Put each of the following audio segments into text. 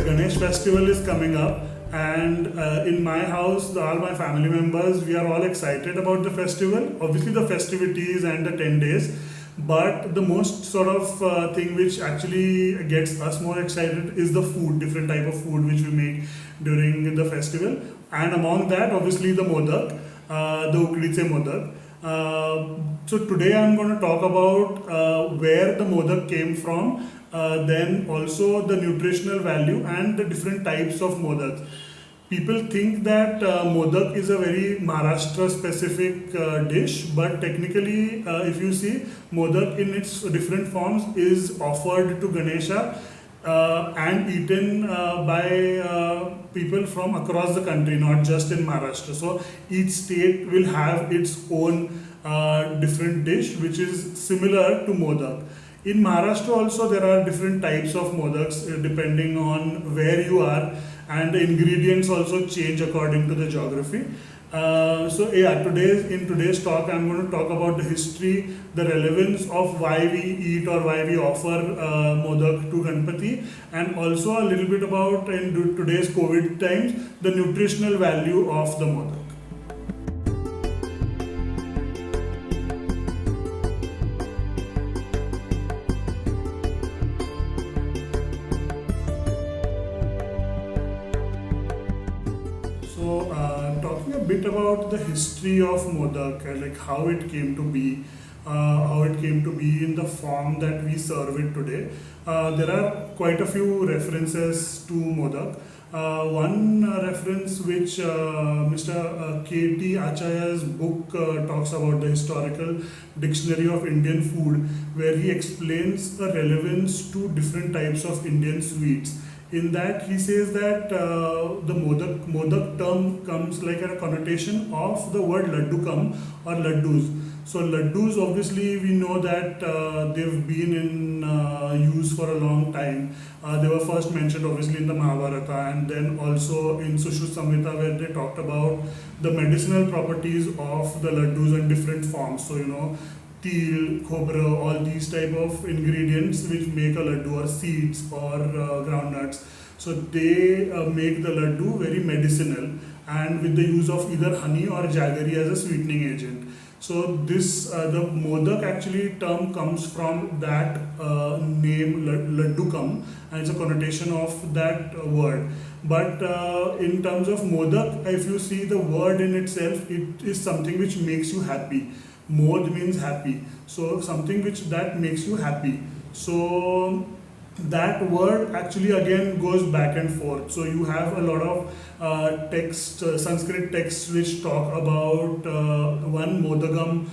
Ganesh festival is coming up, and in my house, all my family members, we are all excited about the festival. Obviously, the festivities and the 10 days, but the most sort of thing which actually gets us more excited is the food, different type of food which we make during the festival. And among that, obviously, the Modak, the Ukdiche Modak. So today I'm going to talk about where the Modak came from, then also the nutritional value and the different types of Modaks. People think that Modak is a very Maharashtra specific dish, but technically, if you see, Modak in its different forms is offered to Ganesha and eaten by people from across the country, not just in Maharashtra. So each state will have its own different dish which is similar to Modak. In Maharashtra also there are different types of Modaks depending on where you are, and the ingredients also change according to the geography. In today's talk I'm going to talk about the history, the relevance of why we eat or why we offer Modak to Ganpati, and also a little bit about, in today's COVID times, the nutritional value of the Modak. Talking a bit about the history of Modak, like how it came to be, in the form that we serve it today. There are quite a few references to Modak. One reference which Mr. K.T. Acharya's book talks about, the historical dictionary of Indian food, where he explains the relevance to different types of Indian sweets. In that, he says that the Modak term comes like a connotation of the word laddukam or laddus. So laddus, obviously we know that they've been in use for a long time. They were first mentioned obviously in the Mahabharata, and then also in Sushruta Samhita, where they talked about the medicinal properties of the laddus in different forms. So til, khobra, all these type of ingredients which make a laddu, or seeds or groundnuts. So they make the laddu very medicinal, and with the use of either honey or jaggery as a sweetening agent. So this the Modak actually term comes from that name laddukam, and it's a connotation of that word. But in terms of Modak, if you see the word in itself, it is something which makes you happy. Mod means happy, so something that makes you happy. So that word actually again goes back and forth. So you have a lot of Sanskrit texts which talk about one Modagam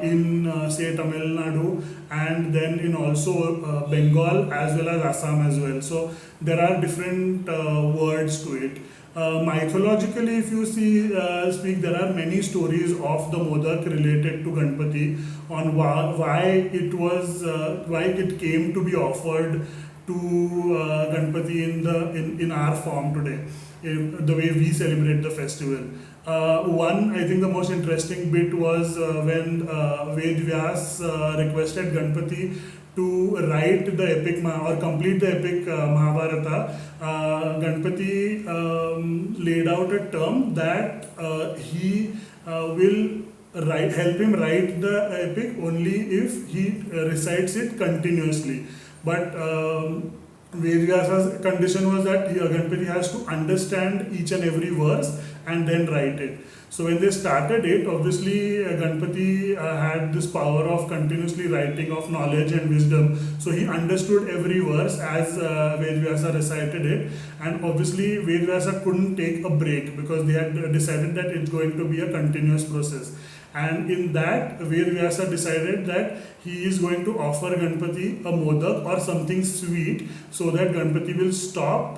in say Tamil Nadu, and then in also Bengal as well as Assam as well. So there are different words to it. Mythologically, if you speak, there are many stories of the Modak related to Ganpati, on why it came to be offered to Ganpati in our form today, the way we celebrate the festival. One, I think the most interesting bit was when Ved Vyas requested Ganpati to write the epic or complete the epic Mahabharata. Ganpati laid out a term that he will help him write the epic only if he recites it continuously. But Vedvyasa's condition was that Ganpati has to understand each and every verse and then write it. So when they started it, obviously Ganpati had this power of continuously writing of knowledge and wisdom. So he understood every verse as Vedvyasa recited it, and obviously Vedvyasa couldn't take a break because they had decided that it's going to be a continuous process. And in that, Vedvyasa decided that he is going to offer Ganpati a modak or something sweet, so that Ganpati will stop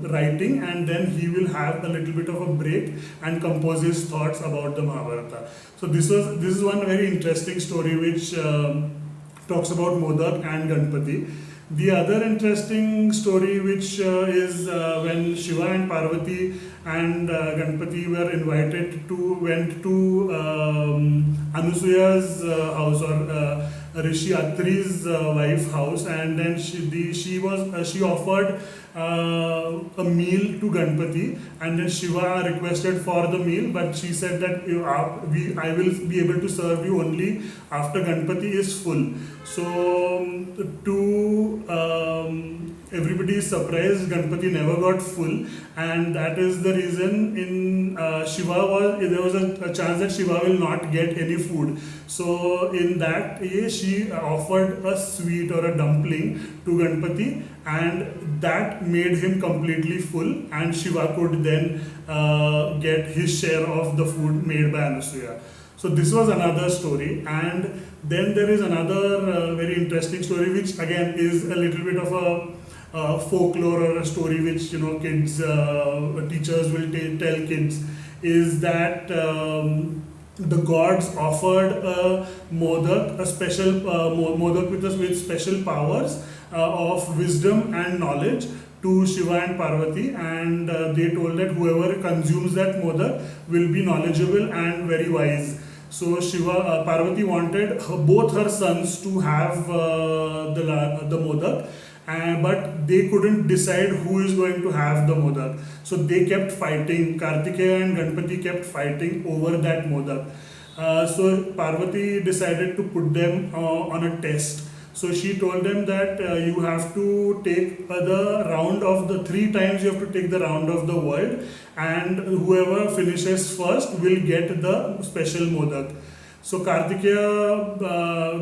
writing, and then he will have a little bit of a break and compose his thoughts about the Mahabharata. So this is one very interesting story which talks about Modak and Ganpati. The other interesting story, which is when Shiva and Parvati and Ganpati were went to Anusuya's house, or Rishi Atri's wife house, and then she offered a meal to Ganpati, and then Shiva requested for the meal, but she said that I will be able to serve you only after Ganpati is full. So to everybody's surprise, Ganpati never got full, and that is the reason in there was a chance that Shiva will not get any food. So in that case, she offered a sweet or a dumpling to Ganpati, and that made him completely full, and Shiva could then get his share of the food made by Anusuya. So this was another story, and then there is another very interesting story, which again is a little bit of a folklore or a story which kids teachers will tell kids, is that the gods offered a modak, a special modak with special powers of wisdom and knowledge to Shiva and Parvati, and they told that whoever consumes that modak will be knowledgeable and very wise. So Parvati wanted both her sons to have the modak, but they couldn't decide who is going to have the modak. So they kept fighting. Kartikeya and Ganpati kept fighting over that modak. So Parvati decided to put them on a test. So she told them that you have to take the round of the 3 times you have to take the round of the world, and whoever finishes first will get the special modak. So Kartikeya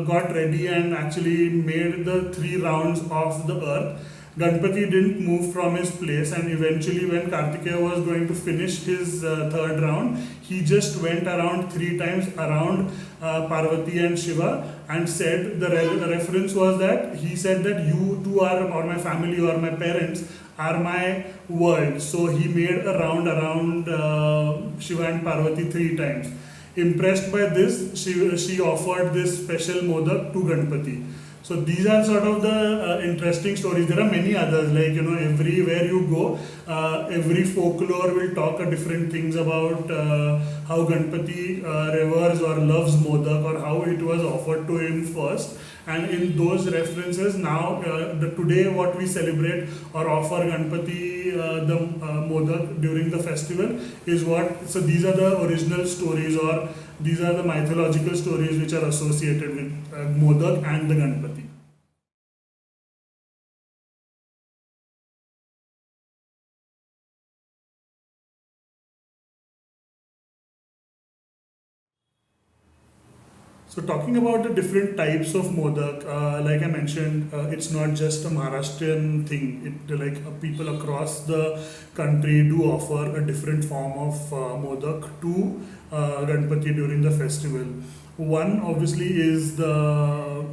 got ready and actually made the 3 rounds of the earth. Ganpati didn't move from his place, and eventually when Kartikeya was going to finish his 3rd round, he just went around 3 times around Parvati and Shiva, and said, the reference was that he said that you two are, or my family or my parents are my world. So he made a round around Shiva and Parvati 3 times. Impressed by this, she offered this special modak to Ganpati. So these are sort of the interesting stories. There are many others, like everywhere you go, every folklore will talk different things about how Ganpati reveres or loves modak, or how it was offered to him first. And in those references, now today what we celebrate or offer Ganpati the modak during the festival is what. So these are the original stories, or these are the mythological stories which are associated with modak and the Ganpati. So talking about the different types of modak, like I mentioned, it's not just a Maharashtrian thing. People across the country do offer a different form of modak to Ganpati during the festival. One obviously is the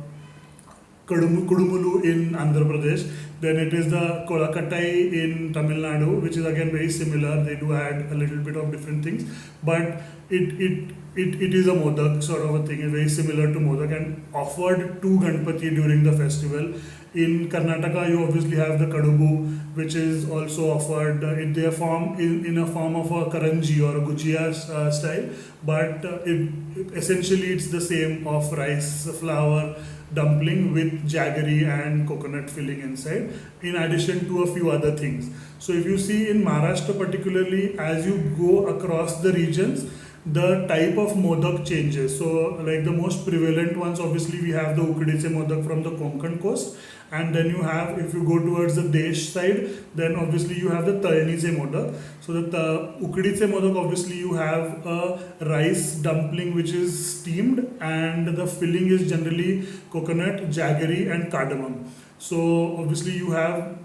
Kudumulu in Andhra Pradesh. Then it is the Kolakatai in Tamil Nadu, which is again very similar. They do add a little bit of different things, but it is a modak sort of a thing, very similar to modak, and offered to Ganpati during the festival. In Karnataka, you obviously have the Kadubu, which is also offered in their form, in a form of a karanji or a gujia style, but essentially it's the same, of rice flour dumpling with jaggery and coconut filling inside, in addition to a few other things. So if you see in Maharashtra particularly, as you go across the regions, the type of modak changes. So like the most prevalent ones, obviously we have the Ukdiche modak from the Konkan coast, and then you have, if you go towards the Desh side, then obviously you have the Talniche modak. So the Ukdiche modak, obviously you have a rice dumpling which is steamed, and the filling is generally coconut, jaggery and cardamom. So obviously you have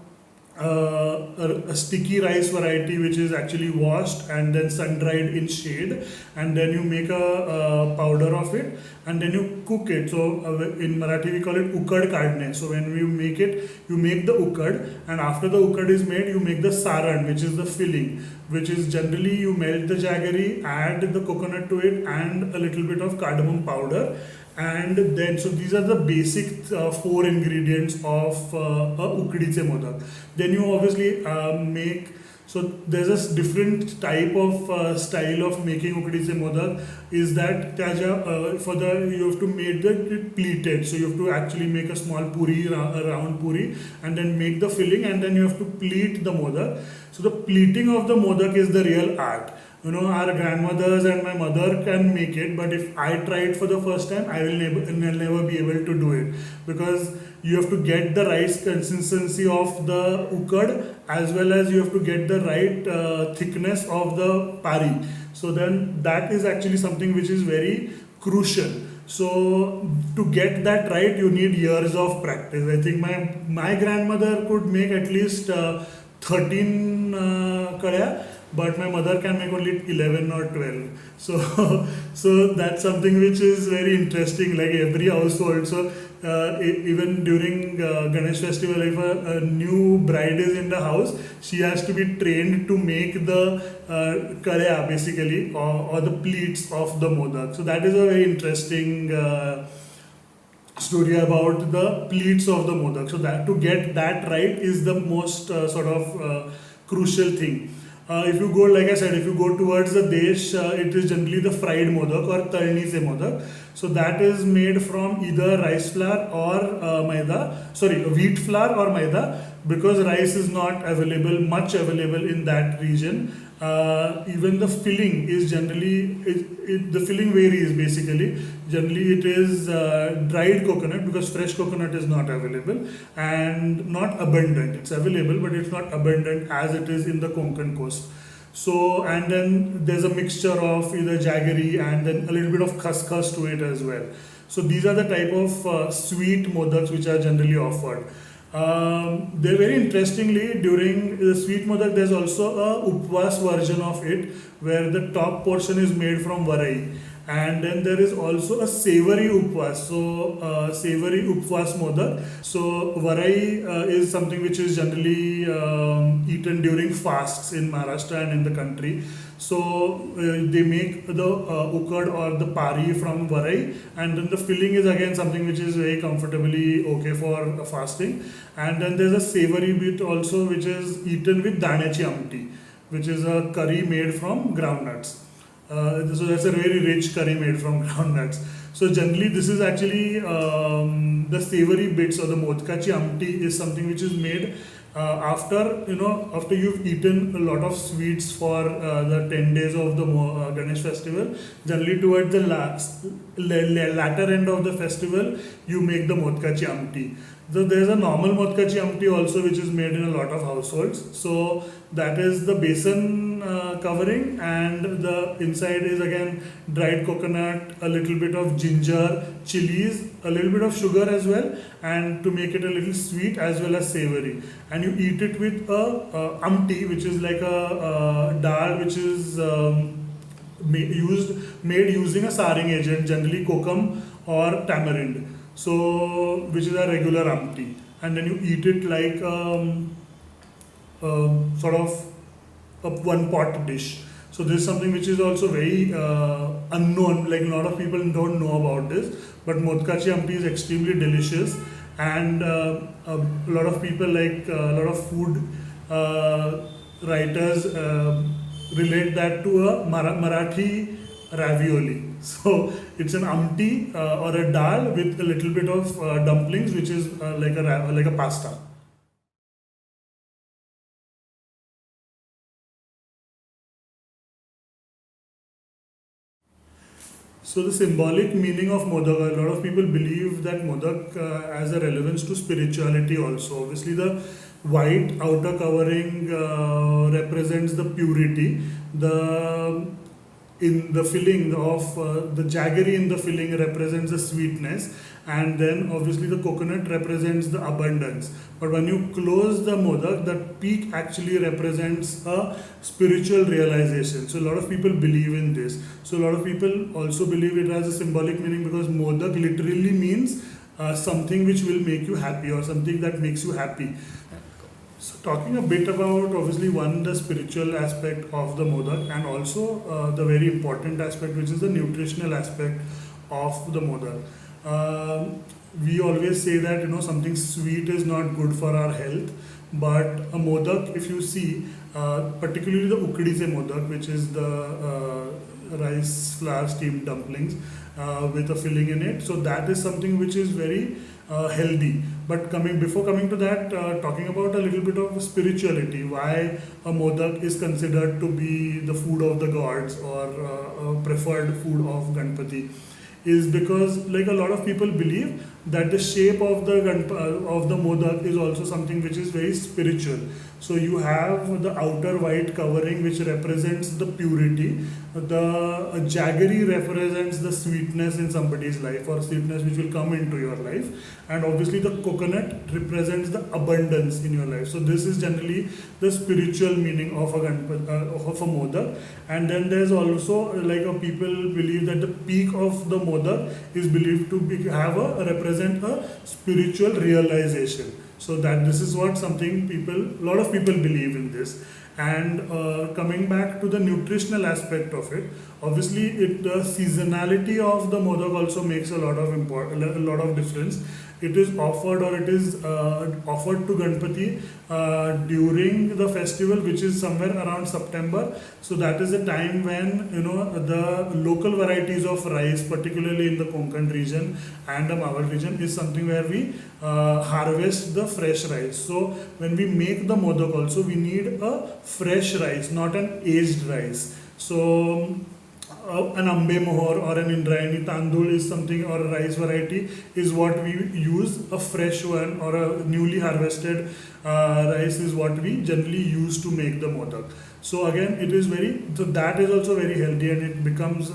a sticky rice variety which is actually washed and then sun dried in shade, and then you make a powder of it, and then you cook it. So in Marathi we call it ukad kadne. So when you make it, you make the ukad, and after the ukad is made, you make the saran, which is the filling, which is generally you melt the jaggery, add the coconut to it and a little bit of cardamom powder, and then so these are the basic 4 ingredients of a ukdiche modak. Then you obviously make So there's a different type of style of making ukdीचे modak. Is that for the you have to make it pleated. So you have to actually make a small puri, a round puri, and then make the filling, and then you have to pleat the modak. So the pleating of the modak is the real art. Our grandmothers and my mother can make it, but if I try it for the first time, I will never be able to do it, because you have to get the right consistency of the ukad, as well as you have to get the right thickness of the pari. So then that is actually something which is very crucial. So to get that right, you need years of practice. I think my grandmother could make at least 13 kadya, but my mother can make only 11 or 12. So that's something which is very interesting, like every household. So even during Ganesh festival, if a new bride is in the house, she has to be trained to make the karya basically, or the pleats of the modak. So that is a very interesting story about the pleats of the modak. So that to get that right is the most crucial thing. If you go, like I said, if you go towards the Desh, it is generally the fried modak or talnize modak. So that is made from either rice flour or wheat flour or maida, because rice is not much available in that region. Even the filling is generally, the filling varies basically. Generally it is dried coconut, because fresh coconut is not available and not abundant. It's available, but it's not abundant as it is in the Konkan coast. So, and then there's a mixture of either jaggery and then a little bit of khaskhas to it as well. So these are the type of sweet modaks which are generally offered. They're very interestingly, during the sweet modak, there's also a upvas version of it, where the top portion is made from varai, and then there is also a savory upvas. So savory upvas modak. So varai is something which is generally eaten during fasts in Maharashtra and in the country. So they make the ukad or the pari from varai, and then the filling is again something which is very comfortably okay for fasting. And then there's a savory bit also, which is eaten with danechi amti, which is a curry made from groundnuts. So that's a very rich curry made from groundnuts. So generally this is actually the savory bits, or the modkachi amti is something which is made after you've eaten a lot of sweets for the 10 days of the Ganesh festival. Generally towards the latter end of the festival, you make the modkachi amti. So there's a normal modkachi amti also, which is made in a lot of households. So that is the besan covering, and the inside is again dried coconut, a little bit of ginger, chilies, a little bit of sugar as well, and to make it a little sweet as well as savory. And you eat it with a amti, which is like a dal which is made using a saring agent, generally kokum or tamarind. So which is a regular amti, and then you eat it like sort of a one pot dish. So this is something which is also very unknown, like a lot of people don't know about this, but modkachi amti is extremely delicious, and a lot of people, like a lot of food writers relate that to a Marathi ravioli. So it's an amti or a dal with a little bit of dumplings, which is like a pasta. So the symbolic meaning of modak, a lot of people believe that modak has a relevance to spirituality also. Obviously the white outer covering represents the purity. In the filling of the jaggery in the filling represents the sweetness, and then obviously the coconut represents the abundance. But when you close the modak, the peak actually represents a spiritual realization. So a lot of people believe in this. So a lot of people also believe it has a symbolic meaning, because modak literally means something which will make you happy, or something that makes you happy. So talking a bit about, obviously, the spiritual aspect of the modak, and also the very important aspect, which is the nutritional aspect of the modak. We always say that something sweet is not good for our health, But a modak, if you see, particularly the ukdiche modak, which is the rice flour steamed dumplings with a filling in it, so that is something which is very healthy. But before coming to that, talking about a little bit of spirituality, why a modak is considered to be the food of the gods or a preferred food of Ganpati, is because like a lot of people believe that the shape of the modak is also something which is very spiritual. So you have the outer white covering which represents the purity, the jaggery represents the sweetness in somebody's life or sweetness which will come into your life, and obviously the coconut represents the abundance in your life. So this is generally the spiritual meaning of a modak. And then there's also like people believe that the peak of the modak is believed to represent a spiritual realization. So that this is what a lot of people believe in this. And coming back to the nutritional aspect of it, obviously the seasonality of the modak also makes a lot of difference. It is offered offered to Ganpati during the festival, which is somewhere around September. So that is the time when the local varieties of rice, particularly in the Konkan region and the Mawar region, is something where we harvest the fresh rice. So when we make the modak also, we need a fresh rice, not an aged rice. So an ambe mohor or an indrayani tandul is something, or a rice variety is what we use. A fresh one or a newly harvested rice is what we generally use to make the modak. So again, that is also very healthy, and it becomes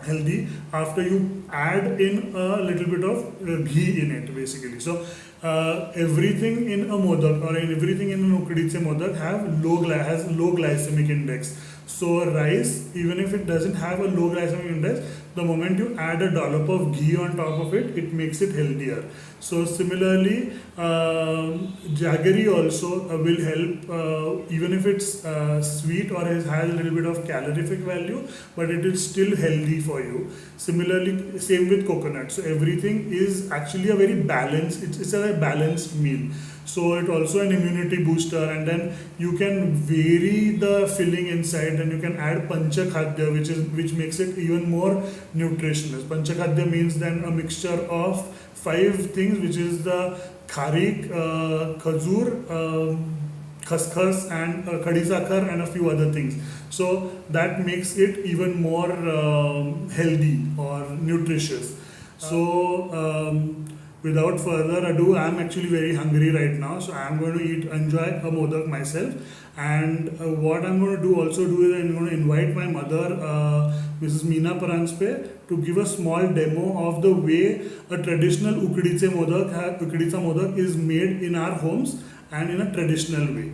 healthy after you add in a little bit of ghee in it, basically. So everything in a modak or everything in an ukdiche modak has low glycemic index. So rice, even if it doesn't have a low glycemic index, the moment you add a dollop of ghee on top of it, it makes it healthier. So similarly, jaggery also will help, even if it's sweet or has a little bit of calorific value, but it is still healthy for you. Similarly, same with coconut. So everything is actually a very balanced, it's a balanced meal. So it also an immunity booster, and then you can vary the filling inside, and you can add panchakhadya, which makes it even more nutritious. Panchakhadya means then a mixture of 5 things, which is the kharik, khajur, khaskhas, and khadi sakhar, and a few other things. So that makes it even more healthy or nutritious. So without further ado, I'm actually very hungry right now, so I'm going to enjoy a modak myself. And what I'm going to do is I'm going to invite my mother, Mrs. Meena Paranspe, to give a small demo of the way a traditional ukdiche modak is made in our homes and in a traditional way.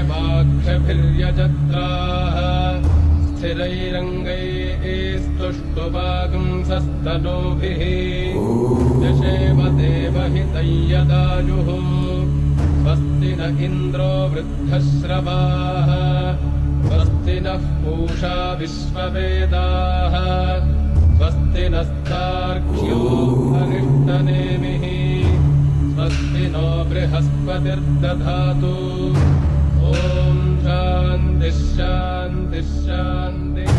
वाक्षभिर्यजत्राः स्थिरैरङ्गैस्तुष्टुवागुंसस्तनूभिः यशेव देवहितं यदायुः स्वस्ति न इन्द्रो वृद्धश्रवाः स्वस्ति नः पूषा विश्ववेदाः स्वस्ति नस्तार्क्ष्यो अरिष्टनेमिः स्वस्ति no बृहस्पतिर्दधातु ॐ शान्तिः शान्तिः शान्तिः।